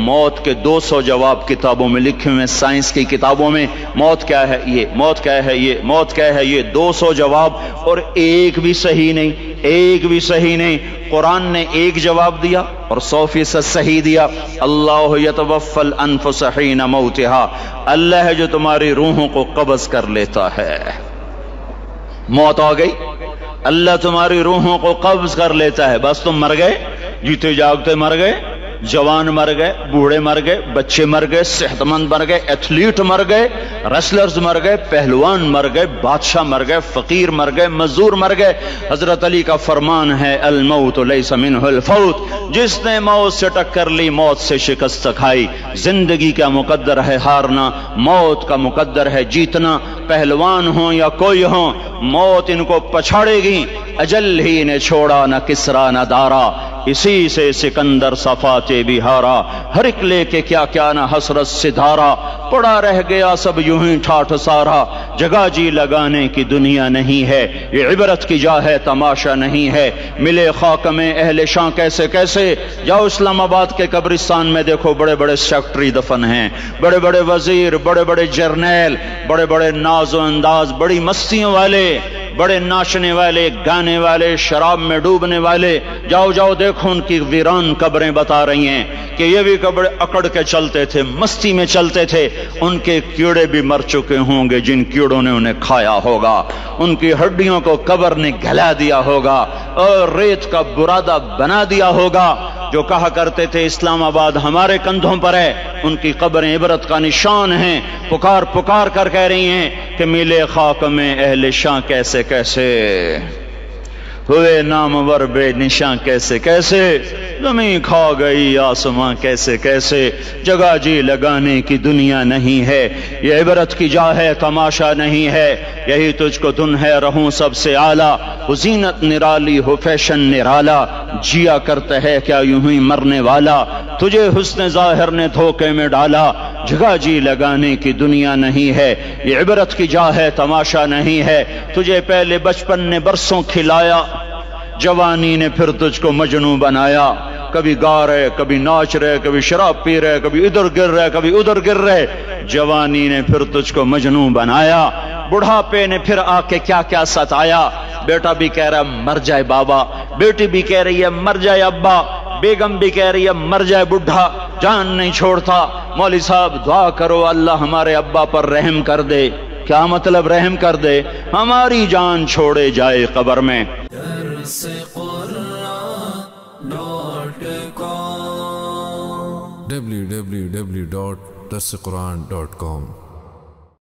मौत के 200 जवाब किताबों में लिखे हुए, साइंस की किताबों में मौत क्या है ये, मौत क्या है ये, मौत क्या है ये, 200 जवाब और एक भी सही नहीं, एक भी सही नहीं। कुरान ने एक जवाब दिया और 100% सही दिया। अल्लाह यतवफ़्फ़ल अनफुसहीन मौतिहा, अल्लाह है जो तुम्हारी रूहों को कब्ज़ कर लेता है। मौत आ गई, अल्लाह तुम्हारी रूहों को कब्ज़ कर लेता है, बस तुम मर गए, जीते जागते मर गए, जवान मर गए, बूढ़े मर गए, बच्चे मर गए, सेहतमंद मर गए, एथलीट मर गए, रेसलर्स मर गए, पहलवान मर गए, बादशाह मर गए, फकीर मर गए, मजदूर मर गए। हजरत अली का फरमान है अल मौत लैसा मिनहुल फौत, जिसने मौत से टक्कर ली मौत से शिकस्त खाई। जिंदगी का मुकद्दर है हारना, मौत का मुकद्दर है जीतना। पहलवान हो या कोई हो, मौत इनको पछाड़ेगी। अजल ही ने छोड़ा न किसरा न दारा, इसी से सिकंदर सफाते बिहारा। हर एक लेके क्या क्या न हसरत सिधारा, पड़ा रह गया सब यूं ही ठाठ सारा। जगह जी लगाने की दुनिया नहीं है, ये इबरत की जा है तमाशा नहीं है। मिले खाक में अहले शां कैसे कैसे, जाओ इस्लामाबाद के कब्रिस्तान में देखो, बड़े बड़े सेक्रेटरी दफन हैं, बड़े बड़े वजीर, बड़े बड़े जर्नैल, बड़े बड़े नाजो अंदाज, बड़ी मस्तियों वाले, बड़े नाचने वाले, गाने वाले, शराब में डूबने वाले। जाओ जाओ देखो, उनकी वीरान कब्रें बता रही हैं कि ये भी कब्रें अकड़ के चलते थे, मस्ती में चलते थे। उनके कीड़े भी मर चुके होंगे जिन कीड़ों ने उन्हें खाया होगा, उनकी हड्डियों को कब्र ने गला दिया होगा और रेत का बुरादा बना दिया होगा। जो कहा करते थे इस्लामाबाद हमारे कंधों पर है, उनकी कब्रें इबरत का निशान हैं। पुकार पुकार कर कह रही हैं कि मिले खाक में अहले शां कैसे कैसे, हुए नामवर बेनिशां कैसे कैसे, ज़मीं खा गई आसमां कैसे कैसे। जगह जी लगाने की दुनिया नहीं है, ये इबरत की जा है तमाशा नहीं है। यही तुझको धुन है रहूं सबसे आला, हो जीनत निराली हो फैशन निराला। जिया करता है क्या यूं ही मरने वाला, तुझे हुस्न ज़ाहिर ने धोखे में डाला। जगह जी लगाने की दुनिया नहीं है, ये इबरत की जा है तमाशा नहीं है। तुझे पहले बचपन ने बरसों खिलाया, जवानी ने फिर तुझको मजनू बनाया। कभी गा रहे, कभी नाच रहे, कभी शराब पी रहे, कभी इधर गिर रहे, कभी उधर गिर रहे। जवानी ने फिर तुझको मजनू बनाया, बुढ़ापे ने फिर आके क्या क्या सताया। बेटा भी कह रहा है मर जाए बाबा, बेटी भी कह रही है मर जाए अब्बा, बेगम भी कह रही है मर जाए बुढ़ा, जान नहीं छोड़ता। मौलवी साहब दुआ करो अल्लाह हमारे अब्बा पर रहम कर दे। क्या मतलब रहम कर दे, हमारी जान छोड़े जाए कब्र में। www.darsequran.com